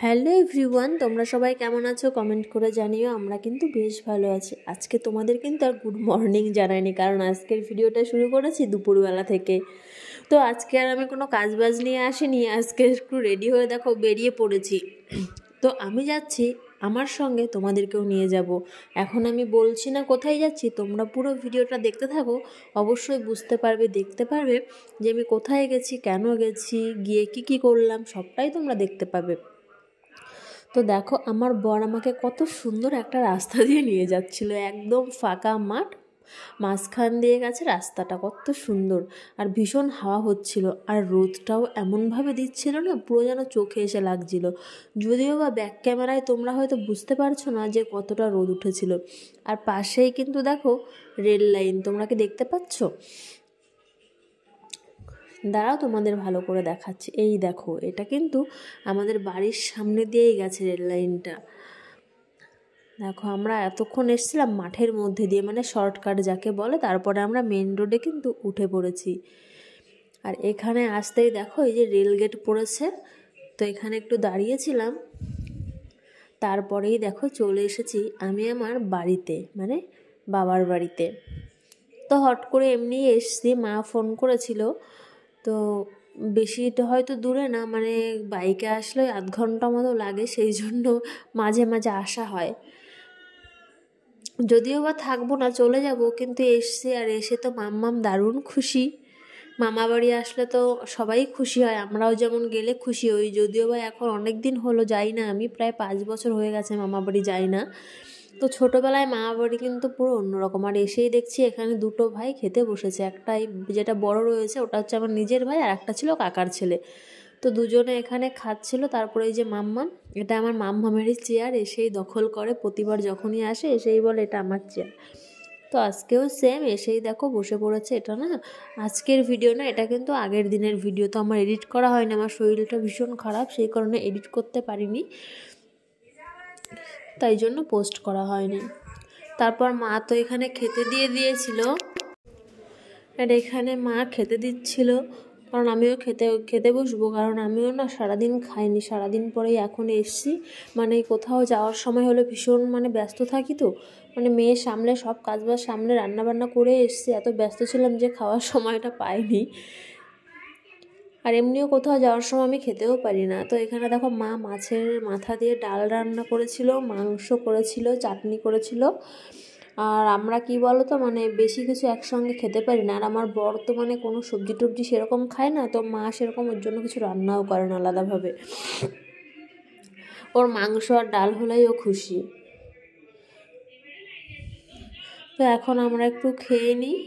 Hello everyone, তোমরা সবাই কেমন আছো কমেন্ট করে জানিও। আমরা কিন্তু বেশ ভালো আছি। আজকে তোমাদের কিন্তু আর গুড মর্নিং জানাইনি, কারণ আজকের ভিডিওটা শুরু করেছি দুপুরবেলা থেকে। তো আজকে আর আমি কোনো কাজবাজ নিয়ে আসিনি, আজকে একটু রেডি হয়ে দেখো বেরিয়ে পড়েছি। তো আমি যাচ্ছি, আমার সঙ্গে তোমাদেরকেও নিয়ে যাব। এখন আমি বলছি না কোথায় যাচ্ছি, তোমরা পুরো ভিডিওটা দেখতে থাকো, অবশ্যই বুঝতে পারবে, দেখতে পারবে যে আমি কোথায় গেছি, কেন গেছি, গিয়ে কি করলাম, সবটাই তোমরা দেখতে পাবে। তো দেখো আমার বর আমাকে কত সুন্দর একটা রাস্তা দিয়ে নিয়ে যাচ্ছিল, একদম ফাঁকা মাঠ, মাঝখান দিয়ে গেছে রাস্তাটা, কত সুন্দর। আর ভীষণ হাওয়া হচ্ছিল, আর রোদটাও এমনভাবে দিচ্ছিল না, পুরো যেন চোখে এসে লাগছিল। যদিও বা ব্যাক ক্যামেরায় তোমরা হয়তো বুঝতে পারছো না যে কতটা রোদ উঠেছিল। আর পাশেই কিন্তু দেখো রেল লাইন, তোমরা কি দেখতে পাচ্ছ? দাঁড়াও তোমাদের ভালো করে দেখাচ্ছি। এই দেখো, এটা কিন্তু আমাদের বাড়ির সামনে দিয়েই গেছে রেল লাইনটা। দেখো আমরা এতক্ষণ এসেছিলাম মাঠের মধ্যে দিয়ে, মানে শর্টকাট যাকে বলে, তারপরে আমরা মেন রোডে কিন্তু উঠে পড়েছি। আর এখানে আসতেই দেখো এই যে রেল গেট পড়েছে, তো এখানে একটু দাঁড়িয়েছিলাম, তারপরেই দেখো চলে এসেছি আমি আমার বাড়িতে, মানে বাবার বাড়িতে। তো হট করে এমনি এসছি, মা ফোন করেছিল। তো বেশি হয়তো দূরে না, মানে বাইকে আসলে আধ ঘন্টা মতো লাগে, সেই জন্য মাঝে মাঝে আসা হয়। যদিও বা থাকবো না, চলে যাব, কিন্তু এসছি। আর এসে তো মাম্মাম দারুণ খুশি। মামা বাড়ি আসলে তো সবাই খুশি হয়, আমরাও যেমন গেলে খুশি হই। যদিও বা এখন অনেক দিন হলো যাই না, আমি প্রায় 5 বছর হয়ে গেছে মামা বাড়ি যাই না। তো ছোটোবেলায় মামা বাড়ি কিন্তু পুরো অন্যরকম। আর এসেই দেখছি এখানে দুটো ভাই খেতে বসেছে, একটাই যেটা বড় রয়েছে ওটা হচ্ছে আমার নিজের ভাই, আর একটা ছিল কাকার ছেলে। তো দুজনে এখানে খাচ্ছিল। তারপরে এই যে মাম্মাম, এটা আমার মাম্মামেরই চেয়ার, এসেই দখল করে, প্রতিবার যখনই আসে এসেই বলে এটা আমার চেয়ার। তো আজকেও সেম, এসেই দেখো বসে পড়েছে। এটা না আজকের ভিডিও না, এটা কিন্তু আগের দিনের ভিডিও। তো আমার এডিট করা হয়নি, আমার শরীরটা ভীষণ খারাপ, সেই কারণে এডিট করতে পারিনি, তাই জন্য পোস্ট করা হয়নি। তারপর মা তো এখানে খেতে দিয়ে দিয়েছিল, আর এখানে মা খেতে দিচ্ছিল, কারণ আমিও খেতে বসবো, কারণ আমিও না সারাদিন খাইনি, সারাদিন পরেই এখন এসছি। মানে কোথাও যাওয়ার সময় হলে ভীষণ মানে ব্যস্ত থাকি, তো মানে মেয়ের সামনে সব কাজবাজ সামনে রান্নাবান্না করে এসছি, এত ব্যস্ত ছিলাম যে খাওয়ার সময়টা পাইনি। আর এমনিও কোথাও যাওয়ার সময় আমি খেতেও পারি না। তো এখানে দেখো মা মাছের মাথা দিয়ে ডাল রান্না করেছিল, মাংস করেছিল, চাটনি করেছিল। আর আমরা কি বলো তো, মানে বেশি কিছু একসঙ্গে খেতে পারি না। আর আমার বর তো মানে কোনো সবজি টবজি সেরকম খায় না, তো মা সেরকম ওর জন্য কিছু রান্নাও করে না আলাদাভাবে। ওর মাংস আর ডাল হলেই ও খুশি। তো এখন আমরা একটু খেয়ে নিই।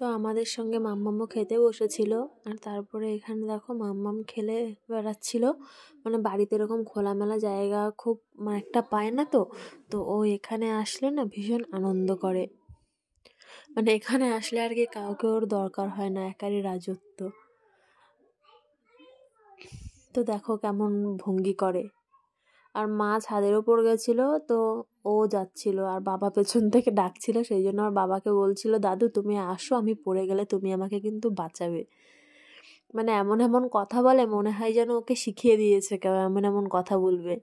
তো আমাদের সঙ্গে মাম্মামও খেতে বসেছিল। আর তারপরে এখানে দেখো মাম্মাম খেলে বেড়াচ্ছিল, মানে বাড়িতে এরকম খোলামেলা জায়গা খুব মানে একটা পায় না, তো তো ও এখানে আসলে না ভীষণ আনন্দ করে। মানে এখানে আসলে আর কি কাউকে ওর দরকার হয় না, একারই রাজত্ব। তো দেখো কেমন ভঙ্গি করে। আর মা ছাদের ওপর গেছিল, তো ও যাচ্ছিল, আর বাবা পেছন থেকে ডাকছিল, সেই জন্য আর বাবাকে বলছিল দাদু তুমি আসো, আমি পড়ে গেলে তুমি আমাকে কিন্তু বাঁচাবে। মানে এমন এমন কথা বলে, মনে হয় যেন ওকে শিখিয়ে দিয়েছে কেউ এমন এমন কথা বলবে।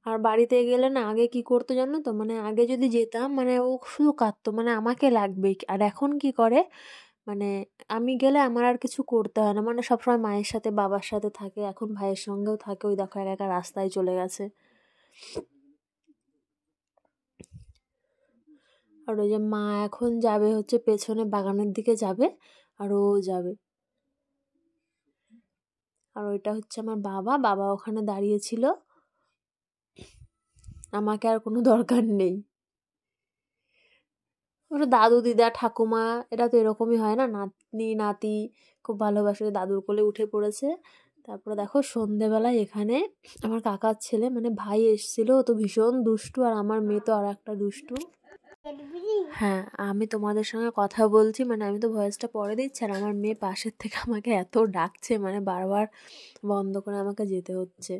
আর বাড়িতে গেলে না আগে কি করতো জানো তো, মানে আগে যদি যেতাম মানে ও শুধু কাঁদতো, মানে আমাকে লাগবে। আর এখন কি করে, মানে আমি গেলে আমার আর কিছু করতে হয় না, মানে সবসময় মায়ের সাথে বাবার সাথে থাকে, এখন ভাইয়ের সঙ্গেও থাকে। ওই দেখো একা একা রাস্তায় চলে গেছে। আর ওই যে মা এখন যাবে হচ্ছে পেছনে বাগানের দিকে যাবে, আর ও যাবে। আর ওইটা হচ্ছে আমার বাবা, বাবা ওখানে দাঁড়িয়েছিল, আমাকে আর কোনো দরকার নেই। ওটা দাদু দিদা ঠাকুমা, এটা তো এরকমই হয় না, নাতনি নাতি খুব ভালোবাসে, দাদুর কোলে উঠে পড়েছে। তারপরে দেখো সন্ধেবেলায় এখানে আমার কাকার ছেলে মানে ভাই এসেছিল, তো ভীষণ দুষ্টু, আর আমার মেয়ে তো আর একটা দুষ্টু। হ্যাঁ আমি তোমাদের সঙ্গে কথা বলছি, মানে আমি তো ভয়েসটা পরে দিচ্ছি, আর আমার মেয়ে পাশের থেকে আমাকে এত ডাকছে, মানে বারবার বন্ধ করে আমাকে যেতে হচ্ছে।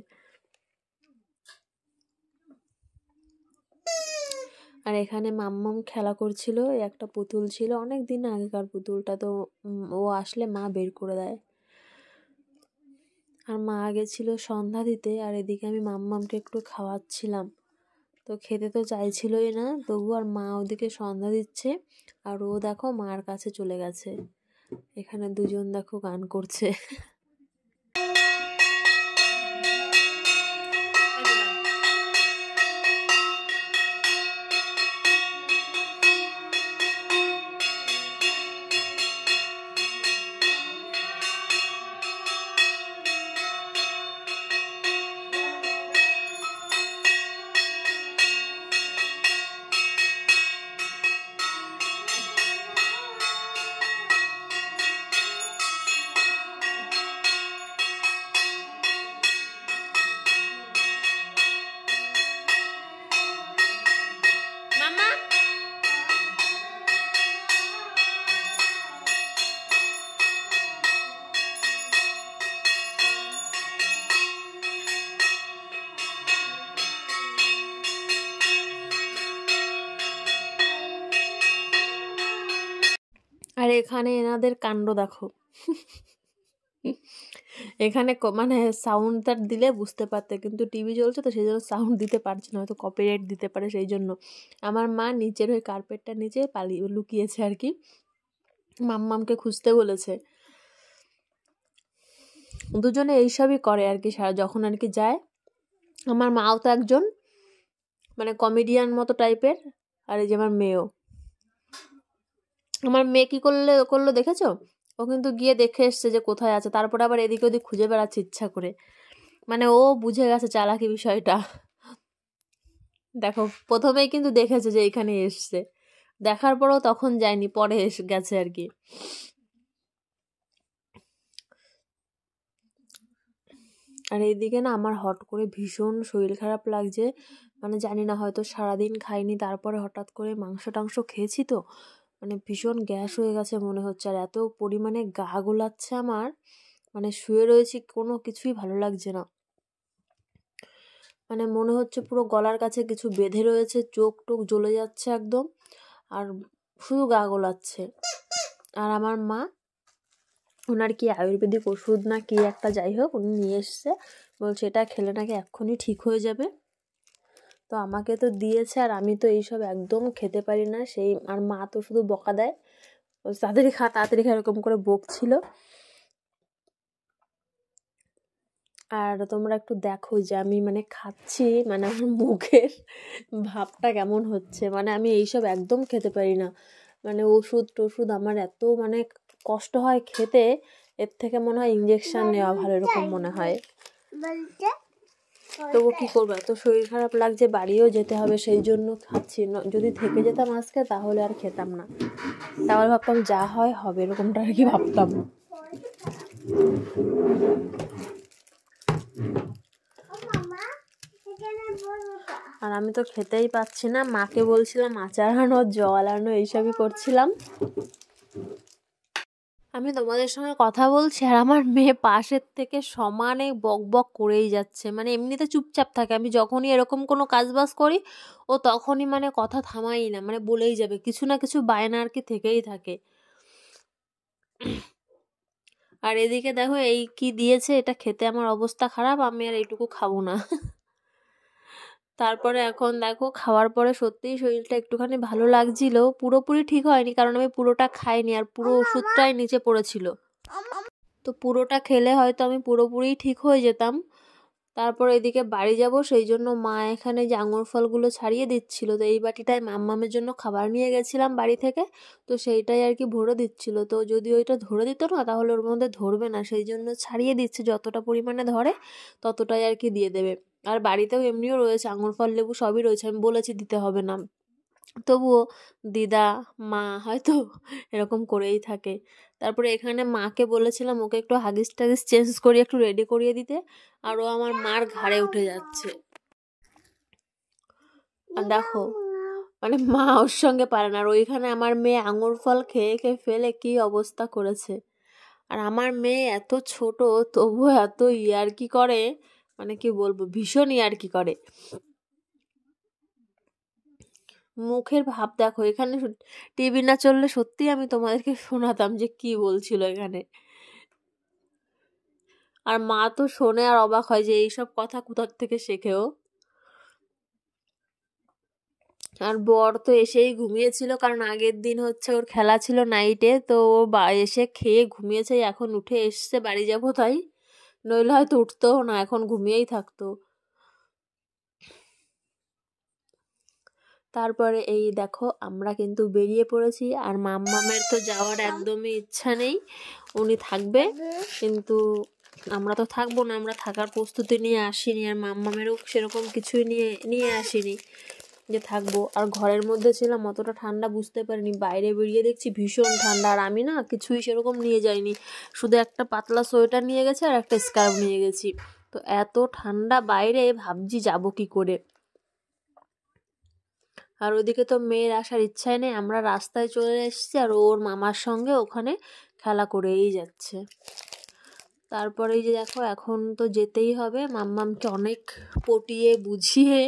আর এখানে মাম্মাম খেলা করছিল, একটা পুতুল ছিল অনেক দিন আগেকার পুতুলটা, তো ও আসলে মা বের করে দেয়। আর মা গেছিল সন্ধ্যা দিতে, আর এদিকে আমি মাম্মামকে একটু খাওয়াচ্ছিলাম, তো খেতে তো চাইছিলই না, তবু আর মা ওদিকে সন্ধ্যা দিচ্ছে আর ও দেখো মার কাছে চলে গেছে। এখানে দুজন দেখো গান করছে। আর এখানে এনাদের কাণ্ড দেখো। এখানে মানে সাউন্ডটা দিলে বুঝতে পারতে, কিন্তু টিভি চলছে তো সেই জন্য সাউন্ড দিতে পারছে না, হয়তো কপিরাইট দিতে পারে, সেই জন্য আমার মা নিচের ওই কার্পেটটা নিচে লুকিয়েছে আর কি, মাম্মামকে খুঁজতে বলেছে। দুজনে এইসবই করে আর কি যখন আর কি যায়। আমার মাও তো একজন মানে কমেডিয়ান মতো টাইপের, আর এই যে আমার মেয়েও। আমার মেয়ে কি করলো দেখেছো? ও কিন্তু গিয়ে দেখে এসছে যে কোথায় আছে, তারপরে আবার এদিকে ওদিক খুঁজে বেড়াচ্ছে ইচ্ছা করে, মানে ও বুঝে গেছে চালাকি বিষয়টা। দেখো প্রথমেই কিন্তু দেখেছে যে এখানে এসছে, দেখার পরও তখন যায়নি, পরে এসে গেছে আর কি। আর এইদিকে না আমার হট করে ভীষণ শরীর খারাপ লাগছে, মানে জানি না হয়তো সারাদিন খাইনি, তারপরে হঠাৎ করে মাংস টাংস খেয়েছি তো, মানে ভীষণ গ্যাস হয়ে গেছে মনে হচ্ছে, আর এত পরিমাণে গা গোলাচ্ছে আমার, মানে শুয়ে রয়েছি কোনো কিছুই ভালো লাগছে না, মানে মনে হচ্ছে পুরো গলার কাছে কিছু বেঁধে রয়েছে, চোখ টোক জ্বলে যাচ্ছে একদম, আর শুধু গা গোলাচ্ছে। আর আমার মা ওনার কি আয়ুর্বেদিক ওষুধ না কি একটা যাই হোক উনি নিয়ে এসছে, বলছে এটা খেলে নাকি এক্ষুনি ঠিক হয়ে যাবে, তো আমাকে তো দিয়েছে, আর আমি তো এইসব একদম খেতে পারি না সেই, আর মা তো শুধু বকা দেয়, তাড়াতাড়ি খা তাড়াতাড়ি খা এরকম করে বকছিল। আর তোমরা একটু দেখো যে আমি মানে খাচ্ছি, মানে আমার মুখের ভাবটা কেমন হচ্ছে, মানে আমি এইসব একদম খেতে পারি না, মানে ওষুধ টষুধ আমার এত মানে কষ্ট হয় খেতে, এর থেকে মনে হয় ইঞ্জেকশন নেওয়া ভালো এরকম মনে হয়। তবু কি করবো, এত শরীর খারাপ লাগছে, বাড়িও যেতে হবে, সেই জন্য খাচ্ছি, যদি থেকে যেতাম আজকে তাহলে আর খেতাম না, তাহলে ভাবতাম যা হয় হবে এরকমটা আর কি ভাবতাম। আর আমি তো খেতেই পাচ্ছি না, মাকে বলছিলাম আচার আনো জল আনো এইসবই করছিলাম। আমি তোমাদের সঙ্গে কথা বলছি আর আমার মেয়ে পাশের থেকে সমানে বক বক করেই যাচ্ছে, মানে এমনিতে চুপচাপ থাকে, আমি যখনই এরকম কোনো কাজবাজ করি ও তখনই মানে কথা থামাই না, মানে বলেই যাবে কিছু না কিছু বায়না আর কি থেকেই থাকে। আর এদিকে দেখো এই কি দিয়েছে, এটা খেতে আমার অবস্থা খারাপ, আমি আর এইটুকু খাবো না। তারপরে এখন দেখো খাওয়ার পরে সত্যিই শরীরটা একটুখানি ভালো লাগছিল, পুরোপুরি ঠিক হয়নি কারণ আমি পুরোটা খাইনি, আর পুরো ওষুধটাই নিচে পড়েছিল, তো পুরোটা খেলে হয়তো আমি পুরোপুরি ঠিক হয়ে যেতাম। তারপর এদিকে বাড়ি যাব, সেই জন্য মা এখানে যে আঙুর ফলগুলো ছাড়িয়ে দিচ্ছিল, তো এই বাটিটায় মাম্মামের জন্য খাবার নিয়ে গেছিলাম বাড়ি থেকে, তো সেইটাই আর কি ভরে দিচ্ছিল, তো যদি ওইটা ধরে দিত না তাহলে ওর মধ্যে ধরবে না, সেই জন্য ছাড়িয়ে দিচ্ছে, যতটা পরিমাণে ধরে ততটাই আর কি দিয়ে দেবে। আর বাড়িতেও এমনিও রয়েছে আঙুর ফল লেবু সবই রয়েছে, আমি বলেছি দিতে হবে না, তবুও দিদা মা হয়তো এরকম করেই থাকে। তারপরে এখানে মাকে বলেছিলাম ওকে একটু হাগিস টাগিস চেঞ্জ করিয়ে একটু রেডি করিয়ে দিতে, আর ও আমার মার ঘাড়ে উঠে যাচ্ছে। আর দেখো মানে মা ওর সঙ্গে পারে না, আর ওইখানে আমার মেয়ে আঙুর ফল খেয়ে খেয়ে ফেলে কি অবস্থা করেছে। আর আমার মেয়ে এত ছোট তবুও এত ইয়ার্কি করে, মানে কি বলবো ভীষণ ইয়ার্কি করে, মুখের ভাব দেখো। এখানে টিভি না চললে সত্যি আমি তোমাদেরকে শোনাতাম যে কি বলছিল এখানে। আর মা তো শোনে আর অবাক হয় যে এইসব কথা কোথার থেকে শেখেও। আর বর তো এসেই ঘুমিয়েছিল, কারণ আগের দিন হচ্ছে ওর খেলা ছিল নাইটে, তো ও এসে খেয়ে ঘুমিয়েছে, এখন উঠে এসছে বাড়ি যাবো তাই, নইলে হয়তো উঠতেও না, এখন ঘুমিয়েই থাকতো। তারপরে এই দেখো আমরা কিন্তু বেরিয়ে পড়েছি, আর মাম্মামের তো যাওয়ার একদমই ইচ্ছা নেই, উনি থাকবে, কিন্তু আমরা তো থাকবো না, আমরা থাকার প্রস্তুতি নিয়ে আসিনি, আর মাম্মামেরও সেরকম কিছুই নিয়ে আসিনি যে থাকবো। আর ঘরের মধ্যে ছিলাম, অতটা ঠান্ডা বুঝতে পারিনি, বাইরে বেরিয়ে দেখছি ভীষণ ঠান্ডা, আর আমি না কিছুই সেরকম নিয়ে যাইনি, শুধু একটা পাতলা সোয়েটার নিয়ে গেছি আর একটা স্কার্ফ নিয়ে গেছি। তো এত ঠান্ডা বাইরে, ভাবছি যাব কি করে। আর ওদিকে তো মেয়ের আসার ইচ্ছাই নেই, আমরা রাস্তায় চলে এসেছি, আর ওর মামার সঙ্গে ওখানে খেলা করেই যাচ্ছে। তারপরে এই যে দেখো এখন তো যেতেই হবে, মাম্মামকে অনেক পটিয়ে বুঝিয়ে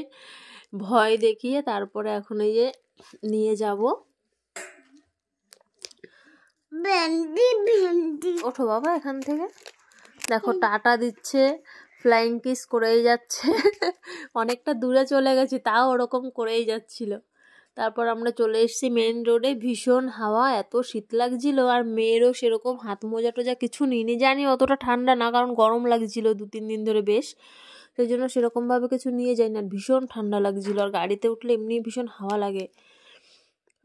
ভয় দেখিয়ে তারপরে এখন এই যে নিয়ে যাব। ওঠো বাবা এখান থেকে। দেখো টাটা দিচ্ছে, ফ্লাইং কিস করেই যাচ্ছে। অনেকটা দূরে চলে গেছি, তাও ওরকম করেই যাচ্ছিল। তারপর আমরা চলে এসেছি মেন রোডে, ভীষণ হাওয়া, এত শীত লাগছিল, আর মেয়েরও সেরকম হাত মোজা টোজা কিছু নিইনি, জানি অতটা ঠান্ডা না, কারণ গরম লাগছিল 2-3 দিন ধরে বেশ, সেই জন্য সেরকমভাবে কিছু নিয়ে যাই না, ভীষণ ঠান্ডা লাগছিল, আর গাড়িতে উঠলে এমনি ভীষণ হাওয়া লাগে।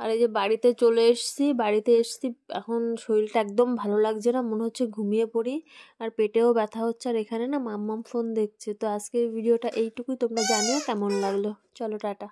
আর এই যে বাড়িতে চলে এসেছি, এখন শরীরটা একদম ভালো লাগছে না, মনে হচ্ছে ঘুমিয়ে পড়ি, আর পেটেও ব্যথা হচ্ছে, আর এখানে না মাম্মাম ফোন দেখছে। তো আজকের ভিডিওটা এইটুকুই, তোমরা জানিও কেমন লাগলো। চলো টাটা।